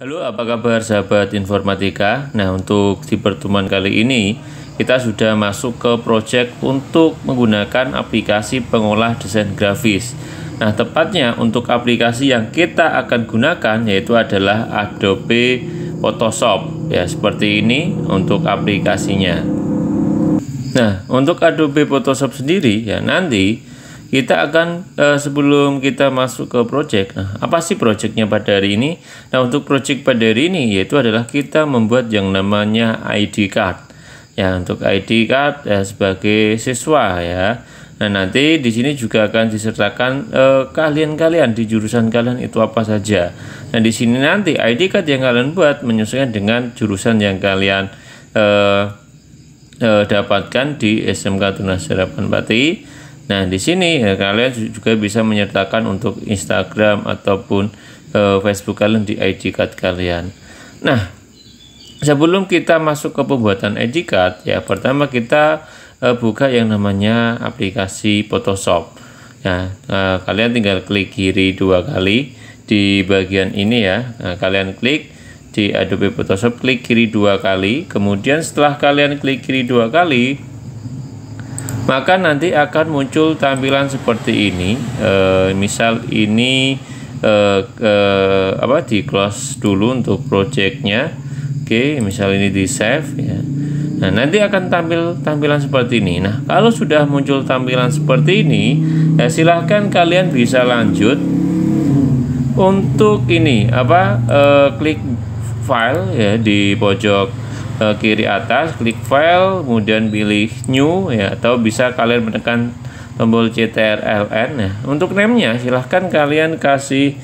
Halo, apa kabar sahabat informatika? Nah, untuk di pertemuan kali ini kita sudah masuk ke project untuk menggunakan aplikasi pengolah desain grafis. Nah, tepatnya untuk aplikasi yang kita akan gunakan yaitu adalah Adobe Photoshop. Ya, seperti ini untuk aplikasinya. Nah, untuk Adobe Photoshop sendiri ya nanti kita akan sebelum kita masuk ke project. Nah, apa sih projectnya pada hari ini? Nah, untuk project pada hari ini yaitu adalah kita membuat yang namanya ID card. Ya, untuk ID card ya, sebagai siswa ya. Nah, nanti di sini juga akan disertakan kalian di jurusan kalian itu apa saja. Nah, di sini nanti ID card yang kalian buat menyesuaikan dengan jurusan yang kalian dapatkan di SMK Tunas Harapan Pati. Nah, di sini ya, kalian juga bisa menyertakan untuk Instagram ataupun Facebook kalian di ID card kalian. Nah, sebelum kita masuk ke pembuatan ID card, ya pertama kita buka yang namanya aplikasi Photoshop. Nah, kalian tinggal klik kiri 2 kali di bagian ini ya. Nah, kalian klik di Adobe Photoshop, klik kiri 2 kali. Kemudian setelah kalian klik kiri 2 kali, maka nanti akan muncul tampilan seperti ini. Misal ini di close dulu untuk projectnya. Oke, misal ini di save ya. Nah, nanti akan tampilan seperti ini. Nah, kalau sudah muncul tampilan seperti ini, ya silahkan kalian bisa lanjut untuk ini klik file ya di pojok kiri atas, klik file, kemudian pilih new ya, atau bisa kalian menekan tombol CTRL-N ya. Untuk name-nya silahkan kalian kasih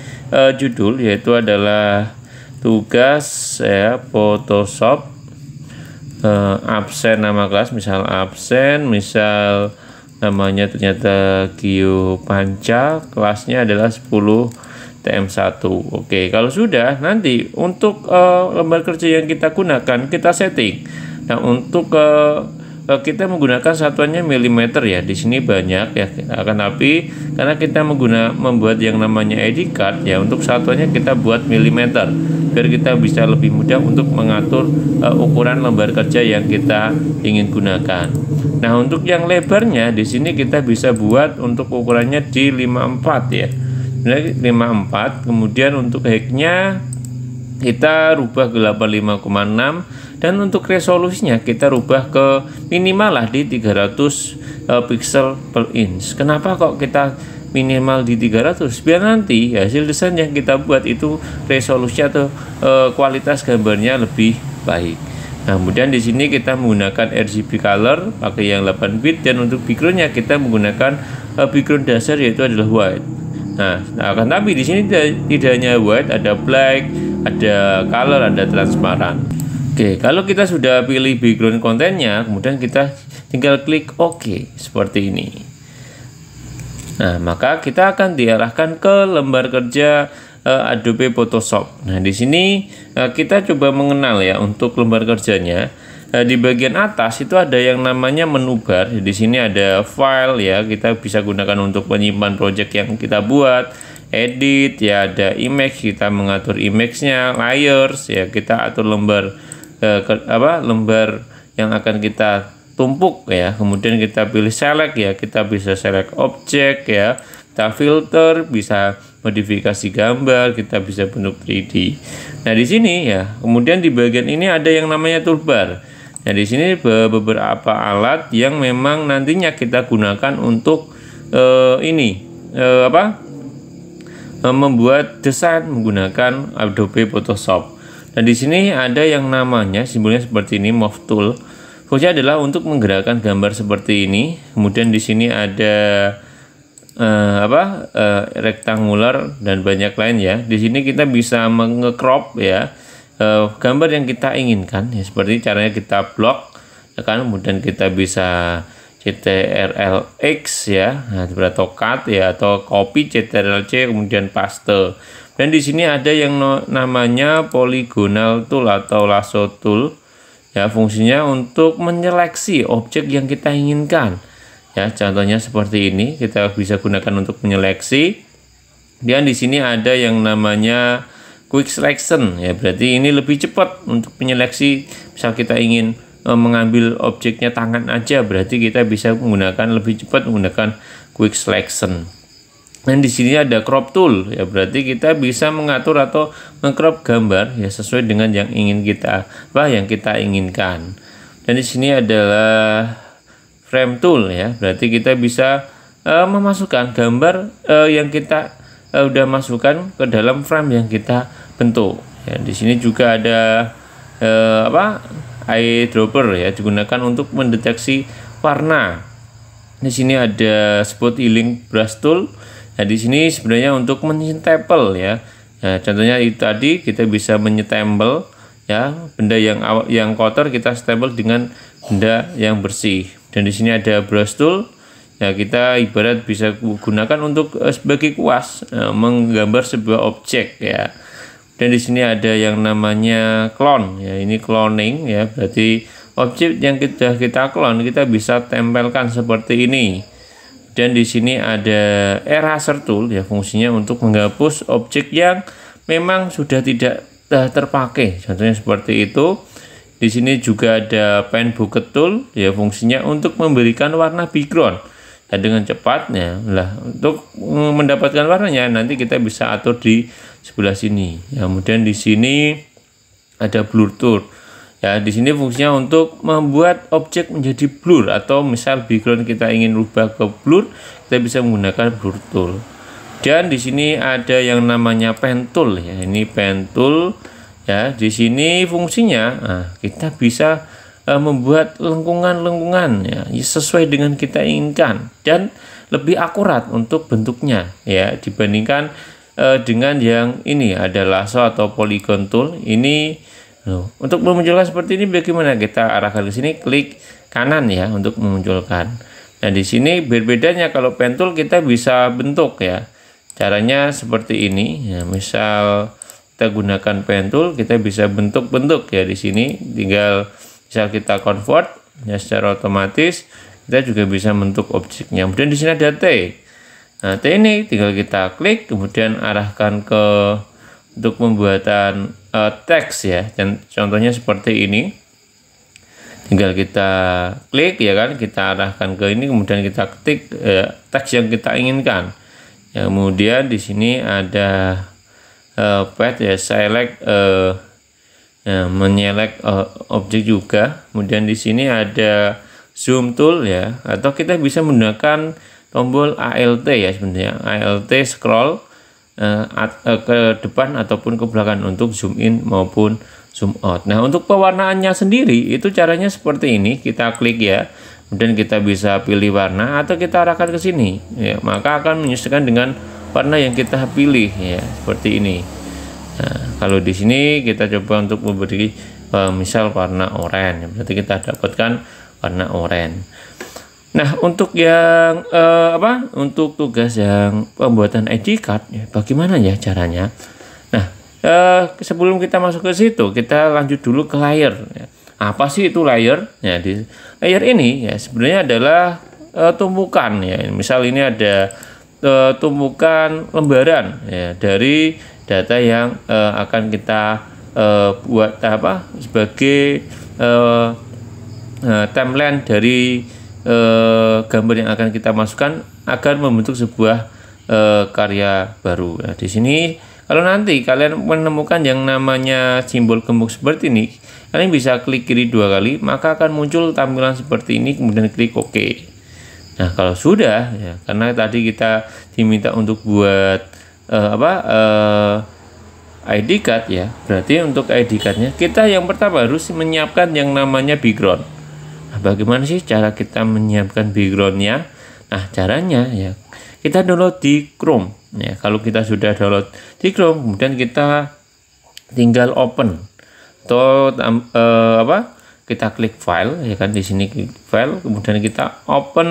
judul yaitu adalah tugas ya Photoshop, absen nama kelas misal absen, misal namanya ternyata Gio Panca, kelasnya adalah 10 TM1. Oke, kalau sudah nanti untuk lembar kerja yang kita gunakan kita setting. Nah, untuk kita menggunakan satuannya milimeter ya. Di sini banyak ya. Akan tapi karena kita membuat yang namanya ID card ya, untuk satuannya kita buat milimeter biar kita bisa lebih mudah untuk mengatur ukuran lembar kerja yang kita ingin gunakan. Nah, untuk yang lebarnya di sini kita bisa buat untuk ukurannya di 54 ya. 54, kemudian untuk height-nya kita rubah ke 85,6 dan untuk resolusinya kita rubah ke minimal lah di 300 pixel per inch. Kenapa kok kita minimal di 300? Biar nanti hasil desain yang kita buat itu resolusi atau kualitas gambarnya lebih baik. Nah, kemudian di sini kita menggunakan RGB color pakai yang 8 bit dan untuk backgroundnya kita menggunakan background dasar yaitu adalah white. Nah, akan tapi di sini tidak hanya white, ada black, ada color, ada transparan. Oke, kalau kita sudah pilih background kontennya, kemudian kita tinggal klik OK seperti ini. Nah, maka kita akan diarahkan ke lembar kerja Adobe Photoshop. Nah, di sini kita coba mengenal ya untuk lembar kerjanya. Di bagian atas itu ada yang namanya menu bar. Di sini ada file ya, kita bisa gunakan untuk menyimpan project yang kita buat, edit ya, ada image, kita mengatur image-nya, layers ya, kita atur lembar lembar yang akan kita tumpuk ya. Kemudian kita pilih select ya, kita bisa select objek ya, kita filter, bisa modifikasi gambar, kita bisa bentuk 3D. Nah, di sini ya, kemudian di bagian ini ada yang namanya toolbar. Nah, di sini beberapa alat yang memang nantinya kita gunakan untuk membuat desain menggunakan Adobe Photoshop. Nah, di sini ada yang namanya simbolnya seperti ini, move tool. Fungsinya adalah untuk menggerakkan gambar seperti ini. Kemudian di sini ada rectangular dan banyak lain ya. Di sini kita bisa menge-crop ya gambar yang kita inginkan ya, seperti caranya kita blok ya kan, kemudian kita bisa CTRL-X ya, nah, atau cut ya, atau copy CTRL-C kemudian paste. Dan di sini ada yang namanya polygonal tool atau lasso tool ya, fungsinya untuk menyeleksi objek yang kita inginkan ya, contohnya seperti ini kita bisa gunakan untuk menyeleksi. Dan di sini ada yang namanya quick selection ya, berarti ini lebih cepat untuk penyeleksi. Misal kita ingin mengambil objeknya tangan aja, berarti kita bisa menggunakan lebih cepat menggunakan quick selection. Dan di sini ada crop tool ya, berarti kita bisa mengatur atau mengcrop gambar ya sesuai dengan yang kita inginkan. Dan di sini adalah frame tool ya, berarti kita bisa memasukkan gambar yang kita udah masukkan ke dalam frame yang kita bentuk ya. Di sini juga ada eyedropper ya, digunakan untuk mendeteksi warna. Di sini ada spot healing brush tool. Nah, di sini sebenarnya untuk menyetempel ya. Nah, contohnya itu tadi kita bisa menyetempel ya, benda yang kotor kita stempel dengan benda yang bersih. Dan di sini ada brush tool. Ya, kita ibarat bisa gunakan untuk sebagai kuas menggambar sebuah objek ya. Dan di sini ada yang namanya clone ya, ini cloning ya, berarti objek yang kita clone kita bisa tempelkan seperti ini. Dan di sini ada eraser tool ya, fungsinya untuk menghapus objek yang memang sudah tidak terpakai, contohnya seperti itu. Di sini juga ada pen bucket tool ya, fungsinya untuk memberikan warna background ya, dengan cepatnya lah. Untuk mendapatkan warnanya nanti kita bisa atur di sebelah sini ya. Kemudian di sini ada blur tool ya, di sini fungsinya untuk membuat objek menjadi blur, atau misal background kita ingin rubah ke blur, kita bisa menggunakan blur tool. Dan di sini ada yang namanya pen tool ya, ini pen tool ya. Di sini fungsinya kita bisa membuat lengkungan-lengkungan ya sesuai dengan kita inginkan dan lebih akurat untuk bentuknya ya, dibandingkan dengan yang ini ada lasso atau polygon tool. Ini untuk memunculkan seperti ini bagaimana, kita arahkan ke sini, klik kanan ya untuk memunculkan. Nah, di sini berbedanya, kalau pen tool kita bisa bentuk ya. Caranya seperti ini ya, misal kita gunakan pen tool, kita bisa bentuk-bentuk ya. Di sini tinggal misal kita convert ya, secara otomatis kita juga bisa bentuk objeknya. Kemudian di sini ada T. Nah, T ini tinggal kita klik, kemudian arahkan ke untuk pembuatan teks ya. Dan contohnya seperti ini. Tinggal kita klik ya kan, kita arahkan ke ini, kemudian kita ketik teks yang kita inginkan. Ya, kemudian di sini ada pad ya, select menyelect objek juga. Kemudian di sini ada zoom tool ya, atau kita bisa menggunakan tombol ALT ya, sebenarnya ALT scroll ke depan ataupun ke belakang untuk zoom in maupun zoom out. Nah, untuk pewarnaannya sendiri itu caranya seperti ini, kita klik ya, kemudian kita bisa pilih warna atau kita arahkan ke sini ya, maka akan menyesuaikan dengan warna yang kita pilih ya, seperti ini. Nah, kalau di sini kita coba untuk memberi misal warna oranye, berarti kita dapatkan warna oranye. Nah, untuk yang untuk tugas yang pembuatan ID card ya, bagaimana ya caranya? Nah, sebelum kita masuk ke situ, kita lanjut dulu ke layer ya. Apa sih itu layer? Ya, di layer ini ya sebenarnya adalah tumpukan ya. Misal ini ada tumpukan lembaran ya dari data yang akan kita buat sebagai timeline dari gambar yang akan kita masukkan agar membentuk sebuah karya baru. Nah, di sini kalau nanti kalian menemukan yang namanya simbol gembok seperti ini, kalian bisa klik kiri 2 kali, maka akan muncul tampilan seperti ini, kemudian klik OK. Nah, kalau sudah ya, karena tadi kita diminta untuk buat ID card ya, berarti untuk ID cardnya kita yang pertama harus menyiapkan yang namanya background. Nah, bagaimana sih cara kita menyiapkan backgroundnya? Nah, caranya ya kita download di Chrome ya. Kalau kita sudah download di Chrome, kemudian kita tinggal open atau kita klik file ya kan, di sini klik file, kemudian kita open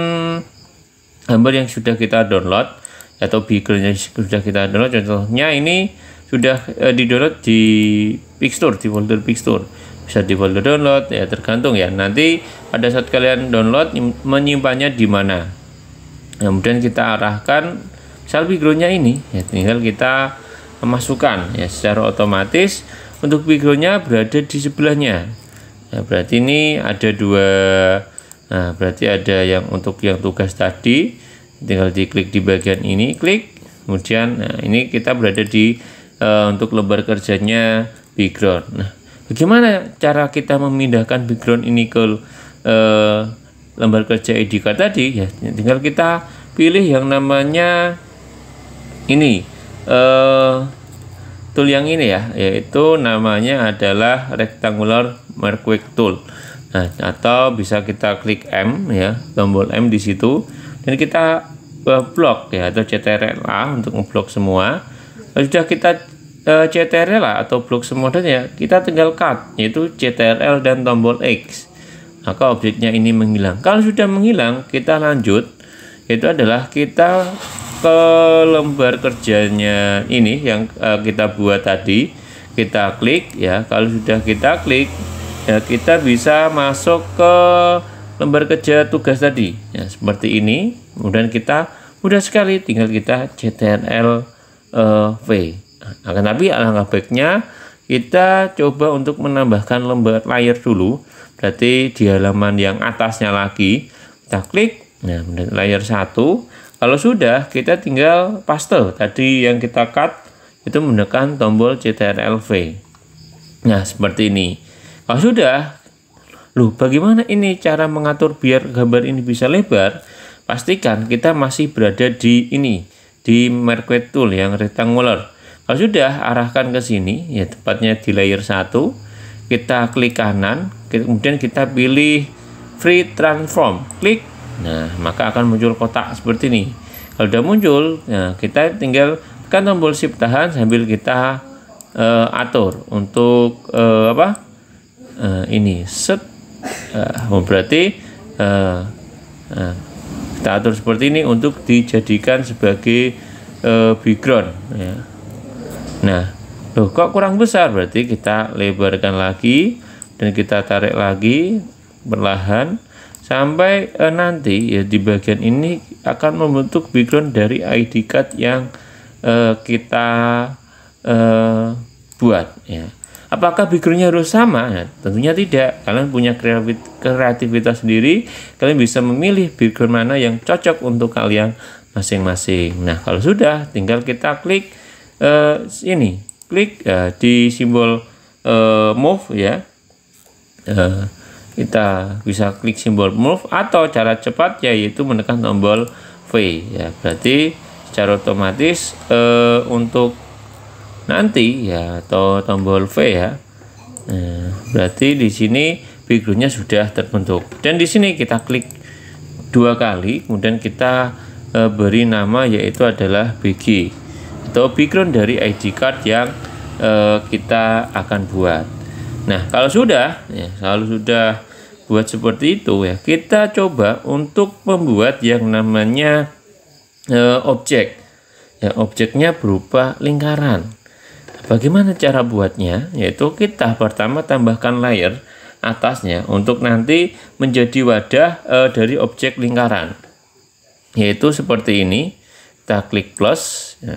gambar yang sudah kita download atau background yang sudah kita download. Contohnya ini sudah di-download di Pixtur, di folder Pixtur. Bisa di folder download ya, tergantung ya. Nanti pada saat kalian download menyimpannya di mana. Kemudian kita arahkan misal backgroundnya ini ya, tinggal kita masukkan ya, secara otomatis untuk backgroundnya berada di sebelahnya. Nah, berarti ini ada dua. Nah, berarti ada yang untuk yang tugas tadi, tinggal diklik di bagian ini, klik, kemudian nah ini kita berada di untuk lembar kerjanya background. Nah, bagaimana cara kita memindahkan background ini ke lembar kerja ID card tadi ya? Tinggal kita pilih yang namanya ini tool yang ini ya, yaitu namanya adalah rectangular marquee tool. Nah, atau bisa kita klik M ya, tombol M di situ, dan kita blok ya, atau CTRL A untuk ngeblok semua. Kalau sudah kita CTRL A atau blok semua dan ya, kita tinggal cut, yaitu CTRL dan tombol X. Maka objeknya ini menghilang. Kalau sudah menghilang, kita lanjut, yaitu adalah kita ke lembar kerjanya ini yang kita buat tadi, kita klik ya. Kalau sudah kita klik ya, kita bisa masuk ke lembar kerja tugas tadi ya, seperti ini. Kemudian kita mudah sekali tinggal kita CTRL V. Akan tapi alangkah baiknya kita coba untuk menambahkan lembar layer dulu. Berarti di halaman yang atasnya lagi kita klik, nah layer 1. Kalau sudah, kita tinggal paste tadi yang kita cut, itu menekan tombol CTRL V. Nah, seperti ini. Kalau sudah, loh bagaimana ini cara mengatur biar gambar ini bisa lebar? Pastikan kita masih berada di ini, di marquee tool yang rectangular. Kalau sudah, arahkan ke sini, ya tepatnya di layer 1. Kita klik kanan, kemudian kita pilih free transform, klik. Nah, maka akan muncul kotak seperti ini. Kalau sudah muncul, nah kita tinggal tekan tombol shift tahan sambil kita atur untuk ini set. Berarti kita atur seperti ini untuk dijadikan sebagai background. Ya. Nah, loh kok kurang besar, berarti kita lebarkan lagi dan kita tarik lagi perlahan. Sampai nanti ya di bagian ini akan membentuk background dari ID card yang kita buat ya. Apakah backgroundnya harus sama? Nah, tentunya tidak. Kalian punya kreativitas sendiri. Kalian bisa memilih background mana yang cocok untuk kalian masing-masing. Nah, kalau sudah, tinggal kita klik ini, klik di simbol move ya. Kita bisa klik simbol move, atau cara cepat yaitu menekan tombol V ya. Berarti secara otomatis untuk nanti ya, atau tombol V ya. Berarti di sini backgroundnya sudah terbentuk, dan di sini kita klik 2 kali, kemudian kita beri nama yaitu adalah BG atau background dari ID card yang kita akan buat. Nah, kalau sudah buat seperti itu ya, kita coba untuk membuat yang namanya objek ya. Objeknya berupa lingkaran. Bagaimana cara buatnya? Yaitu kita pertama tambahkan layer atasnya untuk nanti menjadi wadah dari objek lingkaran, yaitu seperti ini. Kita klik plus ya.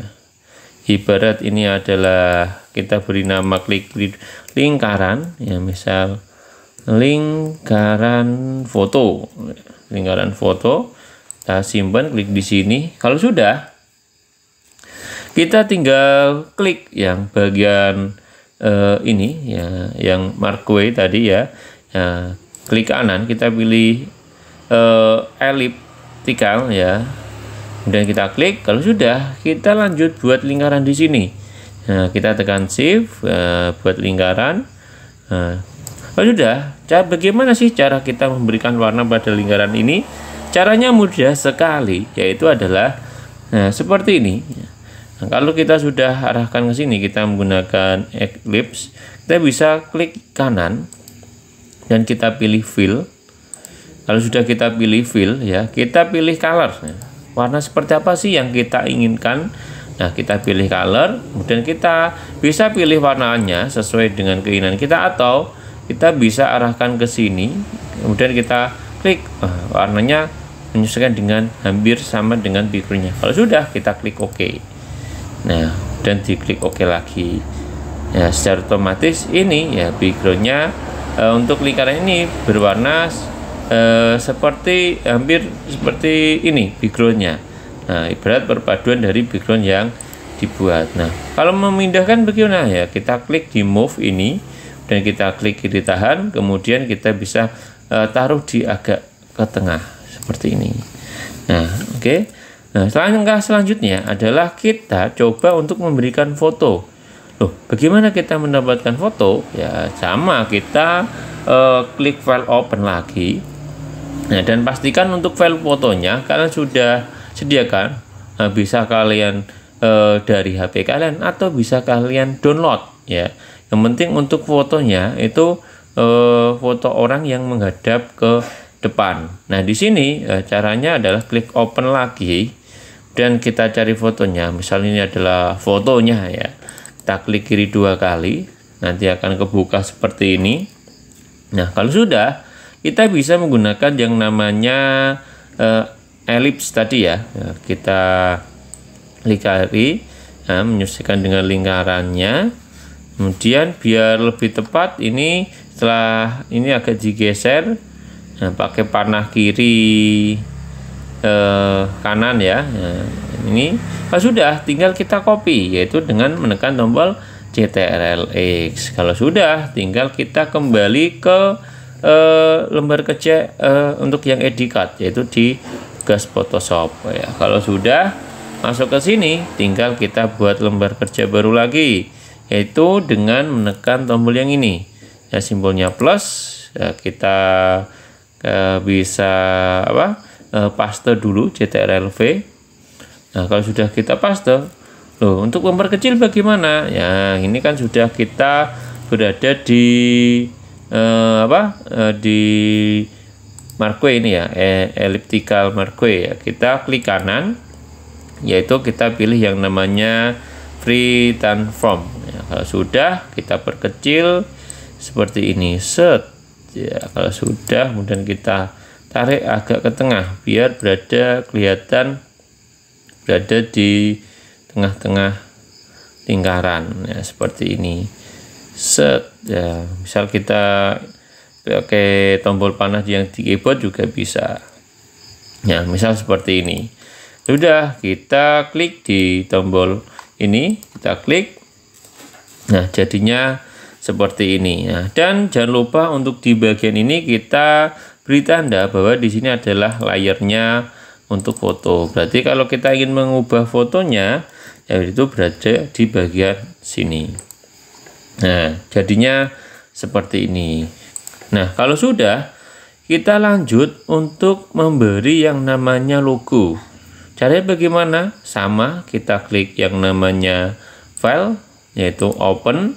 Ibarat ini adalah kita beri nama klik lingkaran ya, misal lingkaran foto. Kita simpan, klik di sini. Kalau sudah, kita tinggal klik yang bagian ini ya, yang marquee tadi ya. Klik kanan, kita pilih elliptical ya. Kemudian kita klik. Kalau sudah, kita lanjut buat lingkaran di sini. Nah, kita tekan shift buat lingkaran. Kalau sudah, bagaimana sih cara kita memberikan warna pada lingkaran ini? Caranya mudah sekali, yaitu adalah seperti ini. Nah, kalau kita sudah arahkan ke sini, kita menggunakan ellipse, kita bisa klik kanan dan kita pilih fill. Kalau sudah kita pilih fill ya, kita pilih color. Warna seperti apa sih yang kita inginkan? Nah, kita pilih color, kemudian kita bisa pilih warnanya sesuai dengan keinginan kita, atau kita bisa arahkan ke sini, kemudian kita klik warnanya menyesuaikan dengan hampir sama dengan backgroundnya. Kalau sudah, kita klik OK. Nah, dan diklik OK lagi. Ya, secara otomatis ini ya backgroundnya untuk lingkaran ini berwarna hampir seperti ini backgroundnya. Nah, ibarat perpaduan dari background yang dibuat. Nah, kalau memindahkan bagaimana ya, kita klik di move ini dan kita klik kiri tahan, kemudian kita bisa taruh di agak ke tengah seperti ini. Nah, oke. Nah, langkah selanjutnya adalah kita coba untuk memberikan foto. Loh, bagaimana kita mendapatkan foto? Ya, sama, kita klik file open lagi. Nah, dan pastikan untuk file fotonya kalian sudah sediakan. Bisa kalian dari HP kalian atau bisa kalian download ya. Yang penting untuk fotonya itu foto orang yang menghadap ke depan. Nah, di sini caranya adalah klik open lagi dan kita cari fotonya. Misal ini adalah fotonya ya. Kita klik kiri 2 kali, nanti akan kebuka seperti ini. Nah, kalau sudah, kita bisa menggunakan yang namanya ellipse tadi ya. Kita klik kiri, menyesuaikan dengan lingkarannya. Kemudian biar lebih tepat, ini setelah ini agak digeser, pakai panah kiri kanan ya. Nah, ini sudah, tinggal kita copy, yaitu dengan menekan tombol Ctrl+X. Kalau sudah, tinggal kita kembali ke lembar kerja untuk yang edit card, yaitu di tugas Photoshop ya. Kalau sudah masuk ke sini, tinggal kita buat lembar kerja baru lagi, yaitu dengan menekan tombol yang ini ya, simbolnya plus ya. Kita bisa paste dulu, Ctrl+V. Nah, kalau sudah kita paste, loh, untuk memperkecil bagaimana ya, ini kan sudah kita berada di di marquee ini ya, elliptical marquee ya. Kita klik kanan, yaitu kita pilih yang namanya free transform ya. Kalau sudah, kita perkecil seperti ini, set ya. Kalau sudah, kemudian kita tarik agak ke tengah biar kelihatan berada di tengah-tengah lingkaran ya, seperti ini, set ya. Misal kita pakai tombol panah yang di keyboard juga bisa ya, misal seperti ini. Sudah, kita klik di tombol ini, kita klik. Nah, jadinya seperti ini. Nah, dan jangan lupa untuk di bagian ini kita beri tanda bahwa di sini adalah layarnya untuk foto. Berarti kalau kita ingin mengubah fotonya, ya itu berada di bagian sini. Nah, jadinya seperti ini. Nah, kalau sudah, kita lanjut untuk memberi yang namanya logo. Caranya bagaimana? Sama, kita klik yang namanya file, yaitu open.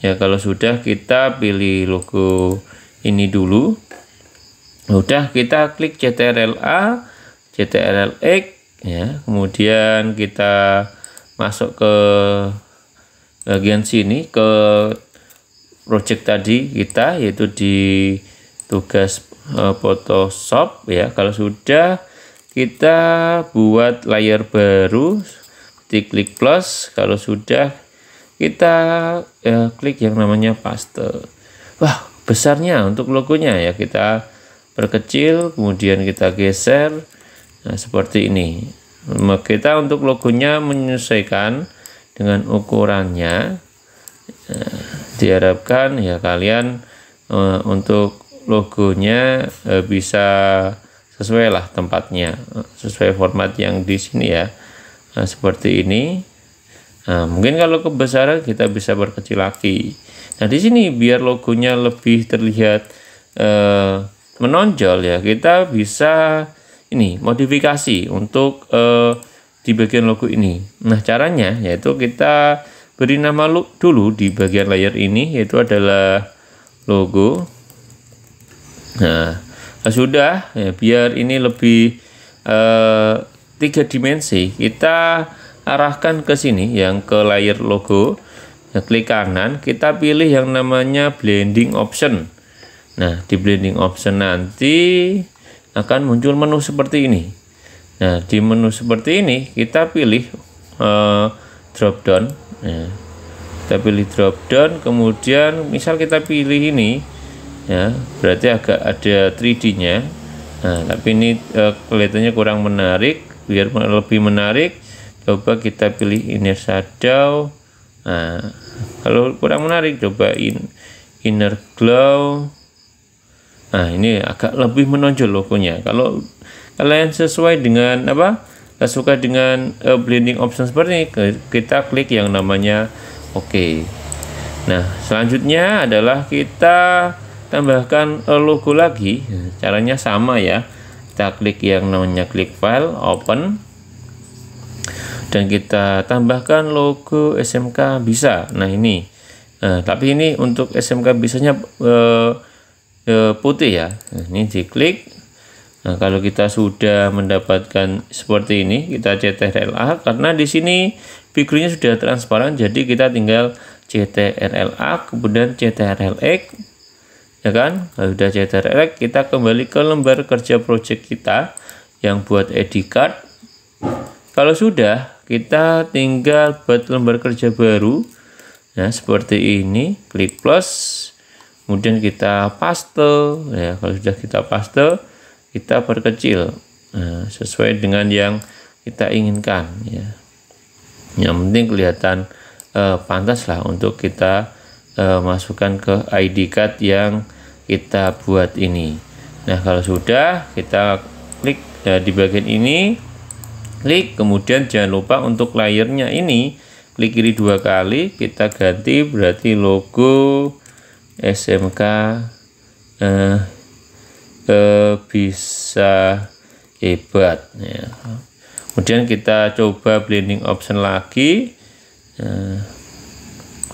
Ya, kalau sudah, kita pilih logo ini dulu. Udah, kita klik Ctrl+A, Ctrl+X ya. Kemudian kita masuk ke bagian sini, ke project tadi kita, yaitu di tugas Photoshop ya. Kalau sudah, kita buat layar baru, klik plus. Kalau sudah, kita klik yang namanya paste. Wah, besarnya untuk logonya ya, kita perkecil, kemudian kita geser. Nah, seperti ini. Kita untuk logonya menyesuaikan dengan ukurannya. Nah, diharapkan ya kalian untuk logonya bisa sesuai lah tempatnya, sesuai format yang di sini ya. Nah, seperti ini. Nah, mungkin kalau kebesaran kita bisa perkecil lagi. Nah, di sini biar logonya lebih terlihat menonjol ya, kita bisa ini modifikasi untuk di bagian logo ini. Nah, caranya yaitu kita beri nama dulu di bagian layar ini, yaitu adalah logo. Nah, sudah ya, biar ini lebih 3 dimensi, kita arahkan ke sini yang ke layar logo. Ya, klik kanan, kita pilih yang namanya blending option. Nah, di blending option nanti akan muncul menu seperti ini. Nah, di menu seperti ini kita pilih drop down. Ya. Kita pilih drop down, kemudian misal kita pilih ini, ya berarti agak ada 3D-nya. Nah, tapi ini kelihatannya kurang menarik. Biar lebih menarik, coba kita pilih inner shadow. Nah, kalau kurang menarik, coba inner glow. Nah, ini agak lebih menonjol logonya. Kalau kalian sesuai dengan suka dengan blending option seperti ini, kita klik yang namanya OK. Nah, selanjutnya adalah kita tambahkan logo lagi. Caranya sama ya. Kita klik yang namanya klik file, open, dan kita tambahkan logo SMK bisa. Nah ini, tapi ini untuk SMK bisanya putih ya. Nah, ini diklik. Nah, kalau kita sudah mendapatkan seperti ini, kita CTRL-A karena di sini backgroundnya sudah transparan, jadi kita tinggal CTRL-A kemudian CTRL-X. Ya kan, kalau sudah CTRL, kita kembali ke lembar kerja project kita yang buat edit card. Kalau sudah, kita tinggal buat lembar kerja baru. Nah, seperti ini, klik plus, kemudian kita paste. Ya, kalau sudah kita paste, kita perkecil. Nah, sesuai dengan yang kita inginkan. Ya. Yang penting kelihatan pantas lah untuk kita masukkan ke ID card yang kita buat ini. Nah, kalau sudah, kita klik di bagian ini, klik, kemudian jangan lupa untuk layernya ini klik kiri 2 kali, kita ganti berarti logo SMK bisa hebat ya. Kemudian kita coba blending option lagi,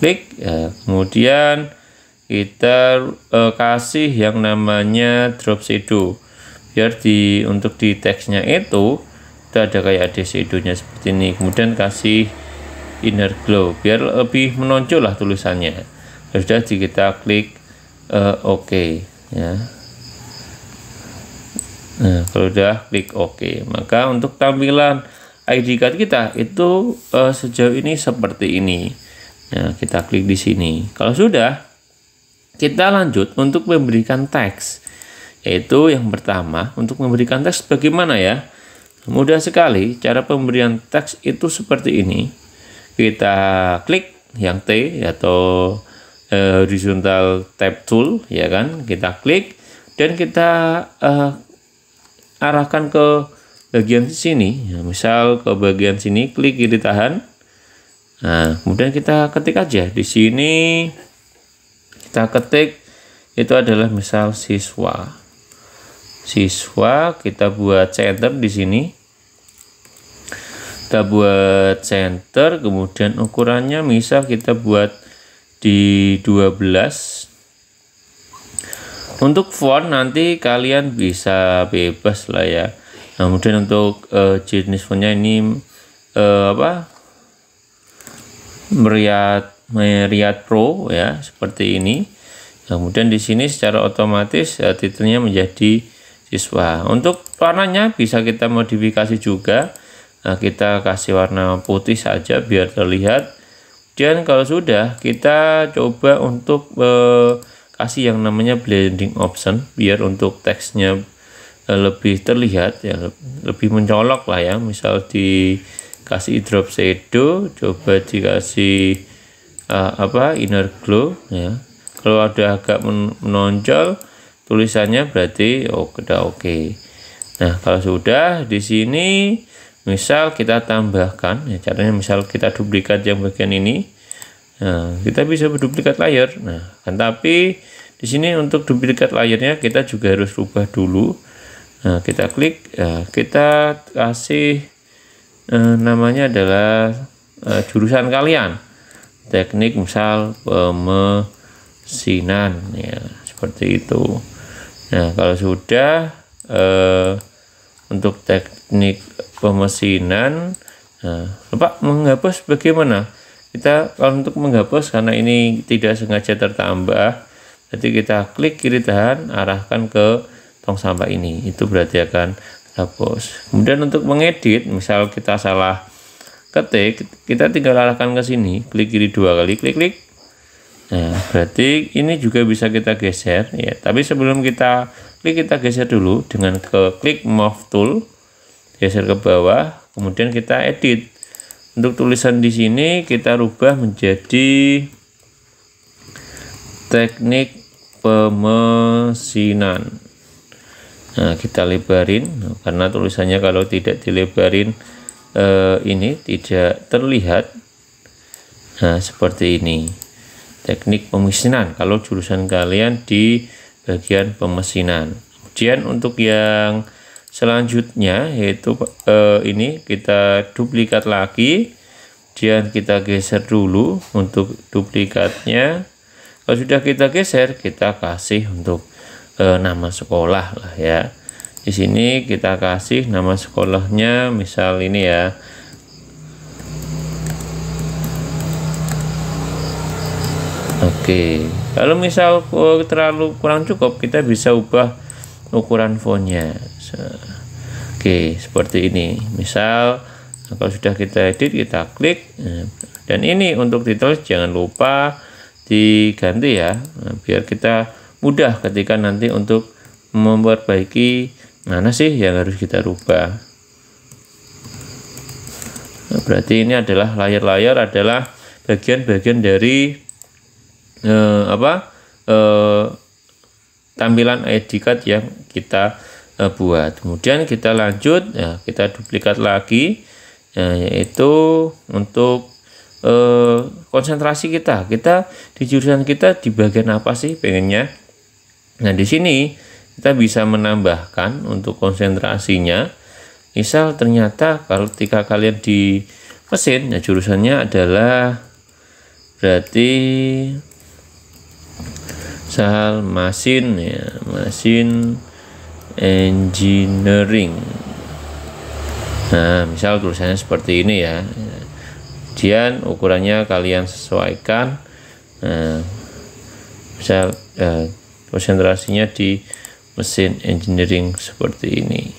klik ya, kemudian kita kasih yang namanya drop shadow biar untuk di teksnya itu ada kayak ada shadownya seperti ini. Kemudian kasih inner glow biar lebih menonjol lah tulisannya. Sudah kita klik OK ya. Nah, kalau udah klik OK, maka untuk tampilan ID card kita itu sejauh ini seperti ini. Nah, kita klik di sini. Kalau sudah, kita lanjut untuk memberikan teks, yaitu yang pertama untuk memberikan teks bagaimana ya. Mudah sekali, cara pemberian teks itu seperti ini. Kita klik yang T atau horizontal tab tool ya kan, kita klik dan kita arahkan ke bagian sini ya, misal ke bagian sini, klik kiri tahan. Nah, kemudian kita ketik aja di sini. Kita ketik itu adalah misal siswa, kita buat center di sini, kita buat center, kemudian ukurannya misal kita buat di 12. Untuk font nanti kalian bisa bebas lah ya. Nah, kemudian untuk jenis fontnya ini Myriad Pro ya, seperti ini. Kemudian di sini secara otomatis titelnya menjadi siswa. Untuk warnanya bisa kita modifikasi juga. Nah, kita kasih warna putih saja biar terlihat. Dan kalau sudah, kita coba untuk kasih yang namanya blending option biar untuk teksnya lebih terlihat ya, lebih mencolok lah ya. Misal dikasih drop shadow, coba dikasih inner glow ya. Kalau ada agak menonjol tulisannya berarti udah oke. Nah, kalau sudah di sini misal kita tambahkan ya, caranya misal kita duplikat yang bagian ini. Nah, kita bisa berduplikat layer. Nah, kan tapi di sini untuk duplikat layernya kita juga harus rubah dulu. Nah, kita klik ya, kita kasih namanya adalah jurusan kalian. Teknik misal pemesinan ya, seperti itu. Nah, kalau sudah untuk teknik pemesinan, Pak menghapus bagaimana? Kita kalau untuk menghapus karena ini tidak sengaja tertambah, berarti kita klik kiri tahan, arahkan ke tong sampah ini, itu berarti akan hapus. Kemudian untuk mengedit, misal kita salah ketik, kita tinggal arahkan ke sini, klik kiri 2 kali, klik. Nah, berarti ini juga bisa kita geser ya. Tapi sebelum kita klik, kita geser dulu dengan klik move tool, geser ke bawah, kemudian kita edit. Untuk tulisan di sini kita rubah menjadi teknik pemesinan. Nah, kita lebarin karena tulisannya kalau tidak dilebarin ini tidak terlihat. Nah, seperti ini. Teknik pemesinan kalau jurusan kalian di bagian pemesinan. Kemudian untuk yang selanjutnya yaitu ini kita duplikat lagi, kemudian kita geser dulu untuk duplikatnya. Kalau sudah kita geser, kita kasih untuk nama sekolah lah ya. Di sini kita kasih nama sekolahnya, misal ini ya. Oke, kalau misal terlalu kurang cukup, kita bisa ubah ukuran fontnya. Oke, seperti ini. Misal kalau sudah kita edit, kita klik. Dan ini untuk titel jangan lupa diganti ya, biar kita mudah ketika nanti untuk memperbaiki mana sih yang harus kita rubah. Nah, berarti ini adalah layar-layar adalah bagian-bagian dari tampilan ID card yang kita buat. Kemudian kita lanjut ya, kita duplikat lagi yaitu untuk konsentrasi kita di jurusan kita di bagian apa sih pengennya. Nah, di sini kita bisa menambahkan untuk konsentrasinya. Misal ternyata kalau ketika kalian di mesin, ya jurusannya adalah berarti misal mesin ya, mesin engineering. Nah, misal tulisannya seperti ini ya. Kemudian ukurannya kalian sesuaikan. Nah, misal konsentrasinya di mesin engineering seperti ini.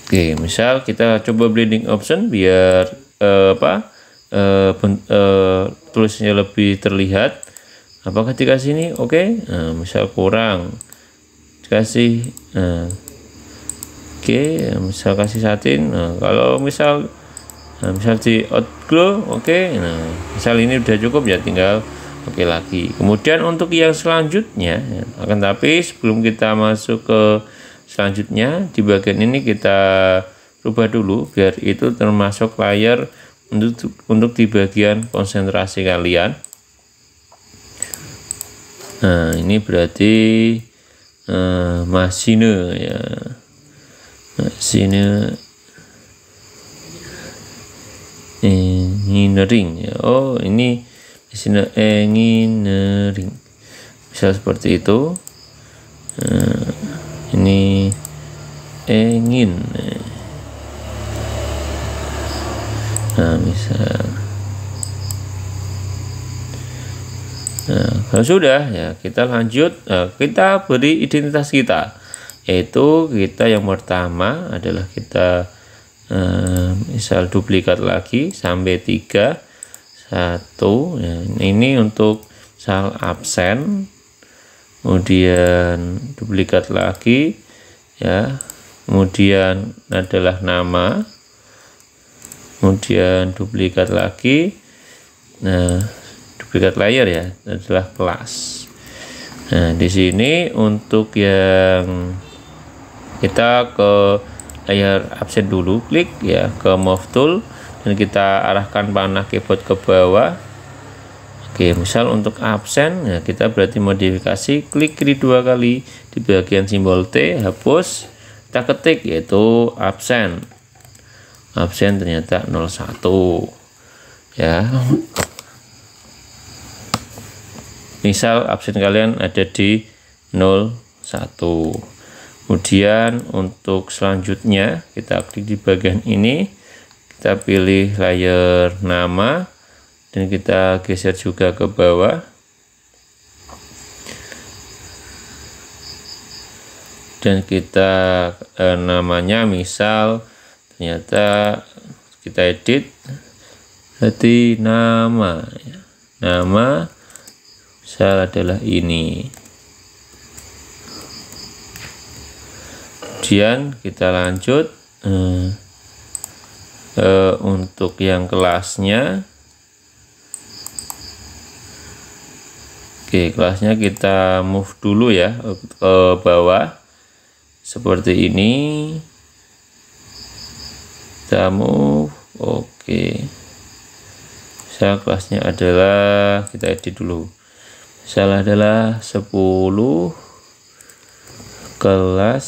Oke, misal kita coba blending option biar tulisnya lebih terlihat. Apakah dikasih ini? Oke. Nah, misal kurang dikasih oke, misal kasih satin. Nah, kalau misal di outglow oke. Nah, misal ini udah cukup ya, tinggal oke lagi. Kemudian untuk yang selanjutnya ya, akan tapi sebelum kita masuk ke selanjutnya, di bagian ini kita rubah dulu biar itu termasuk layar untuk di bagian konsentrasi kalian. Nah, ini berarti masine ya, masine engineering ya. Oh, ini masine engineering, bisa seperti itu. Ini ingin. Nah, misal. Nah, kalau sudah ya kita lanjut, kita beri identitas kita, yaitu kita yang pertama adalah kita misal duplikat lagi sampai 3 1 ya, ini untuk misal absen, kemudian duplikat lagi ya, kemudian adalah nama, kemudian duplikat lagi. Nah, duplikat layar ya adalah kelas. Nah, di sini untuk yang kita ke layar absen dulu, klik ya ke move tool dan kita arahkan panah keyboard ke bawah. Oke, misal untuk absen ya kita berarti modifikasi, klik kiri 2 kali di bagian simbol T, hapus, kita ketik yaitu absen. Absen ternyata 01 ya. Misal absen kalian ada di 01. Kemudian untuk selanjutnya kita klik di bagian ini, kita pilih layar nama dan kita geser juga ke bawah. Dan kita namanya misal ternyata kita edit berarti nama misal adalah ini. Kemudian kita lanjut untuk yang kelasnya. Oke, kelasnya kita move dulu ya ke bawah seperti ini. Kita move. Oke, misal kelasnya adalah, kita edit dulu, misal adalah 10 kelas.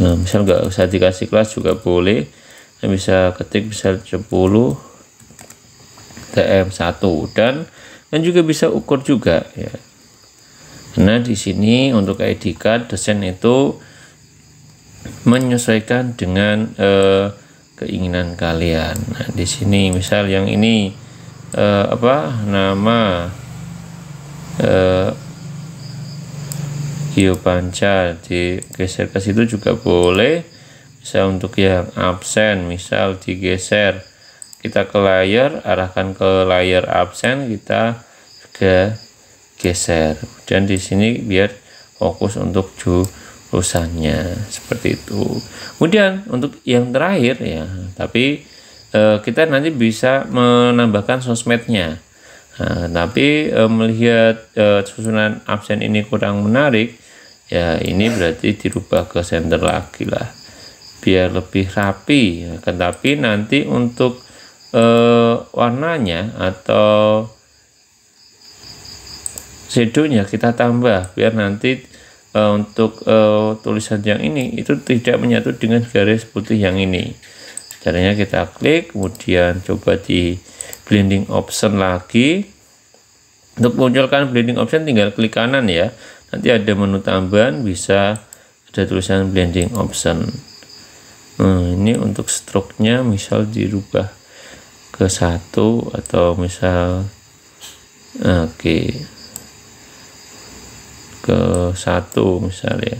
Nah, misal nggak usah dikasih kelas juga boleh, nah, bisa ketik misal 10 TM1 dan juga bisa ukur juga ya. Nah, di sini untuk ID card desain itu menyesuaikan dengan keinginan kalian. Nah, di sini misal yang ini nama Geopanca, digeser ke situ juga boleh. Bisa untuk yang absen misal digeser kita ke layar, arahkan ke layar absen, kita juga geser. Dan di sini biar fokus untuk jurusannya seperti itu. Kemudian untuk yang terakhir ya, tapi kita nanti bisa menambahkan sosmednya. Nah, tapi melihat susunan absen ini kurang menarik ya, ini berarti dirubah ke center lagi lah biar lebih rapi ya. Tapi nanti untuk warnanya atau shadownya kita tambah biar nanti untuk tulisan yang ini itu tidak menyatu dengan garis putih yang ini. Caranya kita klik, kemudian coba di blending option lagi. Untuk munculkan blending option tinggal klik kanan ya, nanti ada menu tambahan, bisa ada tulisan blending option. Ini untuk stroke-nya misal dirubah ke 1 atau misal ke 1 misalnya,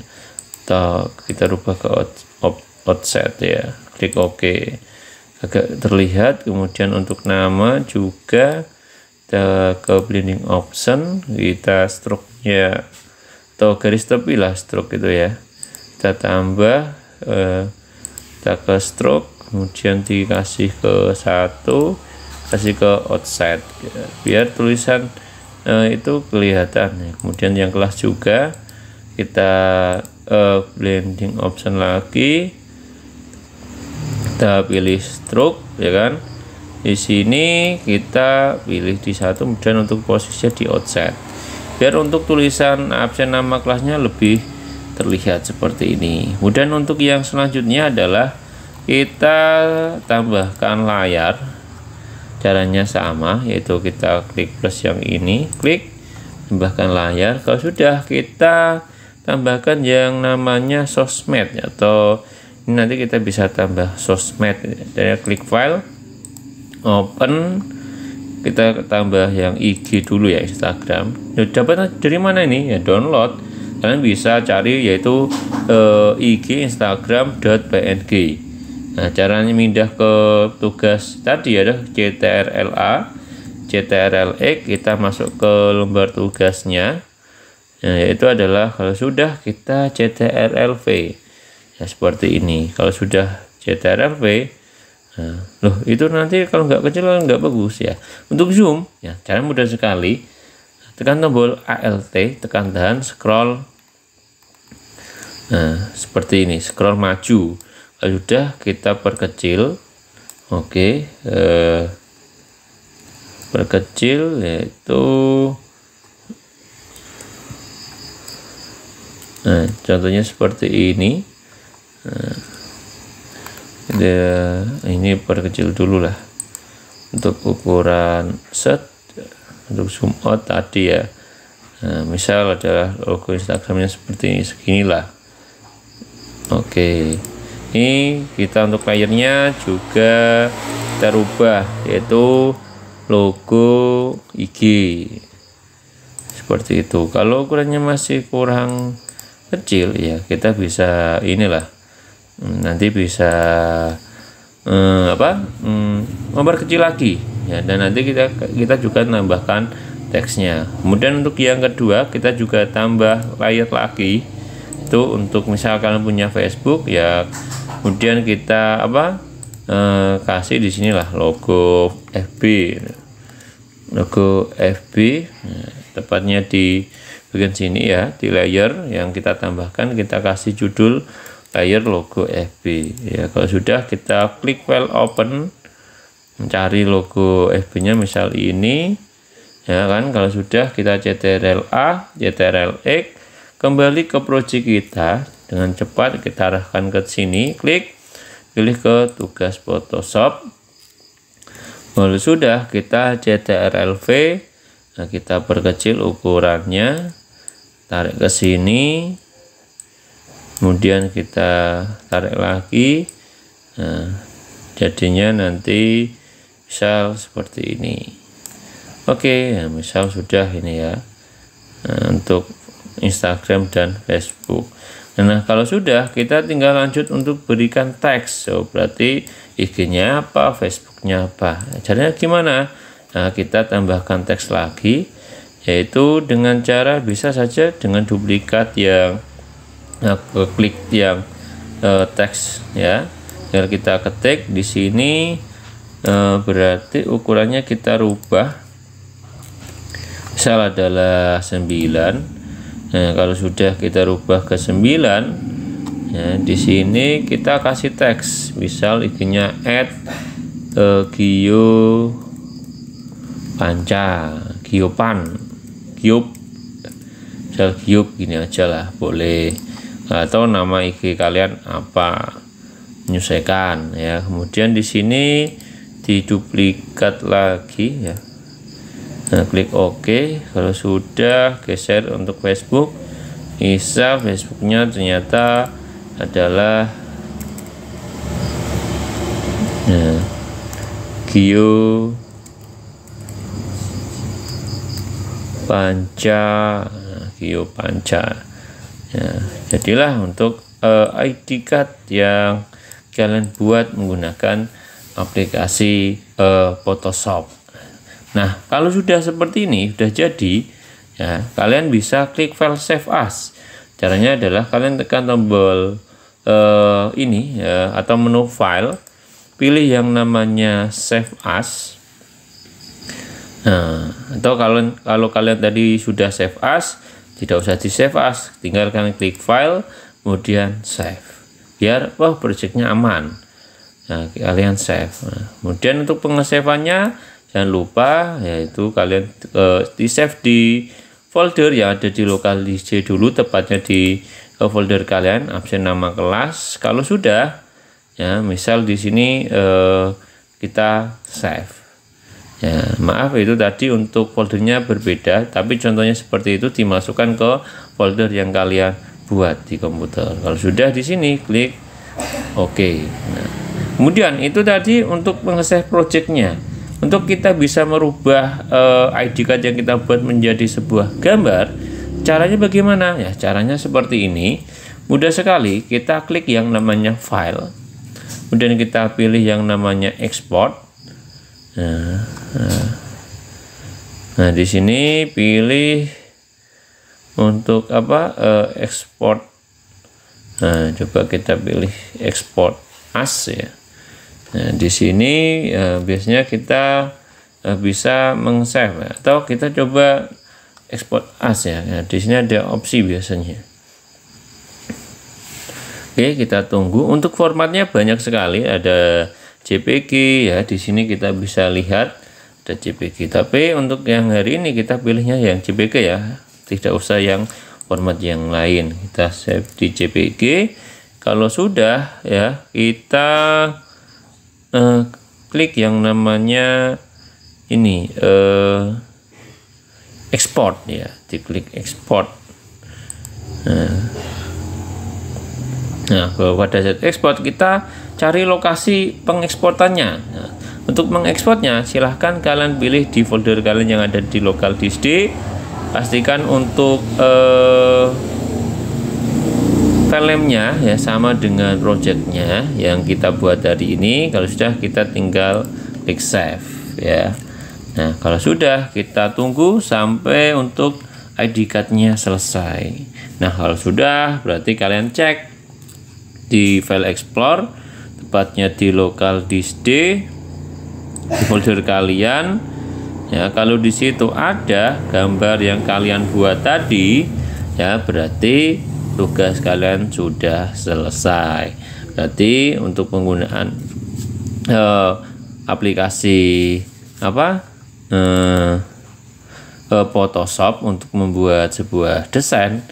atau kita rubah ke offset ya, klik OK, agak terlihat. Kemudian untuk nama juga kita ke blending option, kita stroke-nya atau garis tepi lah, stroke itu ya, kita tambah, kita ke stroke, kemudian dikasih ke 1, kasih ke offset biar tulisan itu kelihatan ya. Kemudian yang kelas juga kita blending option lagi, kita pilih stroke ya kan. Di sini kita pilih di 1, kemudian untuk posisinya di offset biar untuk tulisan absen nama kelasnya lebih terlihat seperti ini. Kemudian untuk yang selanjutnya adalah kita tambahkan layar. Caranya sama, yaitu kita klik plus yang ini, klik tambahkan layar. Kalau sudah, kita tambahkan yang namanya sosmed atau ini nanti kita bisa tambah sosmed dari klik file, open, kita tambah yang IG dulu ya, Instagram. Dapat dari mana ini ya? Download. Kalian bisa cari yaitu IG instagram.png. Nah, caranya pindah ke tugas tadi ada CTRL-A, CTRL-X, kita masuk ke lembar tugasnya. Nah, yaitu adalah kalau sudah kita CTRL-V. Ya, seperti ini. Kalau sudah CTRL-V, nah, loh itu nanti kalau nggak kecil nggak bagus ya. Untuk zoom, ya cara mudah sekali. Tekan tombol ALT, tekan tahan, scroll. Nah, seperti ini, scroll maju. Kalau sudah kita perkecil, oke, perkecil yaitu, nah contohnya seperti ini. Ini perkecil dulu lah untuk ukuran set. Untuk zoom out tadi ya, nah, misal adalah logo Instagramnya seperti ini, seginilah. Oke, ini kita untuk layarnya juga kita rubah yaitu logo IG seperti itu. Kalau ukurannya masih kurang kecil ya, kita bisa inilah nanti bisa memperkecil lagi ya, dan nanti kita juga tambahkan teksnya. Kemudian untuk yang kedua kita juga tambah layer lagi, itu untuk misalkan punya Facebook ya, kemudian kita kasih di sinilah logo FB, nah, tepatnya di bagian sini ya, di layer yang kita tambahkan kita kasih judul layer logo FB ya. Kalau sudah kita klik file open, mencari logo FB nya misal ini ya kan. Kalau sudah kita Ctrl A, Ctrl X, kembali ke project kita dengan cepat, kita arahkan ke sini, klik, pilih ke tugas Photoshop. Kalau sudah kita Ctrl V, nah kita perkecil ukurannya, tarik ke sini, kemudian kita tarik lagi, nah jadinya nanti misal seperti ini. Oke, ya, misal sudah ini ya, nah, untuk Instagram dan Facebook. Nah kalau sudah, kita tinggal lanjut untuk berikan teks. So, berarti IG-nya apa, Facebook-nya apa. Caranya gimana? Nah, kita tambahkan teks lagi, yaitu dengan cara bisa saja dengan duplikat yang klik yang teks ya, tinggal kita ketik di sini, berarti ukurannya kita rubah misal adalah 9. Nah kalau sudah kita rubah ke 9 ya, di sini kita kasih teks, misal IG-nya @Gio Panca, Giopan, Giop, misal Giop gini aja lah boleh, atau nama IG kalian apa, menyesuaikan ya. Kemudian di sini diduplikat lagi ya. Nah, klik OK. Kalau sudah, geser untuk Facebook. Bisa Facebooknya ternyata adalah Gio Panca, Gio Panca ya. Jadilah untuk ID card yang kalian buat menggunakan aplikasi Photoshop. Nah kalau sudah seperti ini, sudah jadi ya, kalian bisa klik file save as. Caranya adalah kalian tekan tombol ini ya, atau menu file, pilih yang namanya save as. Nah, atau kalau kalian tadi sudah save as, tidak usah di save as, tinggal kalian klik file kemudian save, biar projectnya aman. Nah kalian save. Nah, kemudian untuk pengesaveannya jangan lupa yaitu kalian di save di folder yang ada di lokal DJ dulu, tepatnya di folder kalian, absen nama kelas. Kalau sudah ya, misal di sini kita save ya, maaf itu tadi untuk foldernya berbeda, tapi contohnya seperti itu dimasukkan ke folder yang kalian buat di komputer. Kalau sudah di sini klik OK. Nah, kemudian itu tadi untuk mengesave projectnya. Untuk kita bisa merubah ID card yang kita buat menjadi sebuah gambar, caranya bagaimana? Ya, caranya seperti ini. Mudah sekali, kita klik yang namanya file, kemudian kita pilih yang namanya export. Nah di sini pilih untuk export. Nah, coba kita pilih export as ya. Nah, di sini biasanya kita bisa meng-save ya, atau kita coba export as ya. Nah, di sini ada opsi biasanya. Oke, kita tunggu. Untuk formatnya banyak sekali, ada JPG ya. Di sini kita bisa lihat ada JPG. Tapi untuk yang hari ini kita pilihnya yang JPG ya. Tidak usah yang format yang lain. Kita save di JPG. Kalau sudah ya, kita klik yang namanya ini export ya, diklik export. Nah pada saat export kita cari lokasi pengeksportannya. Nah, untuk mengekspornya silahkan kalian pilih di folder kalian yang ada di local disk. Pastikan untuk file name-nya ya sama dengan projectnya yang kita buat hari ini. Kalau sudah, kita tinggal klik save ya. Nah, kalau sudah, kita tunggu sampai untuk ID card-nya selesai. Nah, kalau sudah, berarti kalian cek di file explore, tepatnya di local disk D, di folder kalian ya. Kalau di situ ada gambar yang kalian buat tadi ya, berarti tugas kalian sudah selesai. Berarti untuk penggunaan aplikasi Photoshop untuk membuat sebuah desain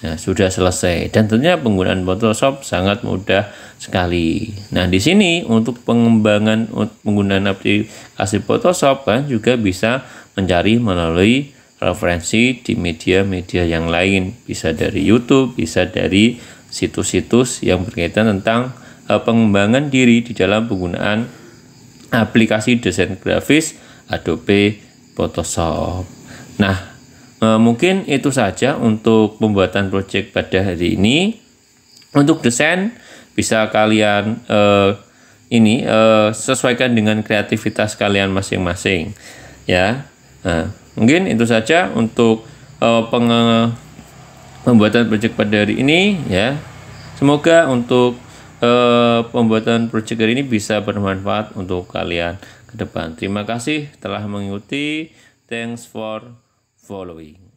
ya, sudah selesai. Dan tentunya penggunaan Photoshop sangat mudah sekali. Nah, di sini untuk pengembangan penggunaan aplikasi Photoshop kan juga bisa mencari melalui referensi di media-media yang lain, bisa dari YouTube, bisa dari situs-situs yang berkaitan tentang pengembangan diri di dalam penggunaan aplikasi desain grafis Adobe Photoshop. Nah, mungkin itu saja untuk pembuatan project pada hari ini. Untuk desain bisa kalian sesuaikan dengan kreativitas kalian masing-masing ya. Nah, mungkin itu saja untuk pembuatan project pada hari ini ya. Semoga untuk pembuatan project hari ini bisa bermanfaat untuk kalian ke depan. Terima kasih telah mengikuti. Thanks for following.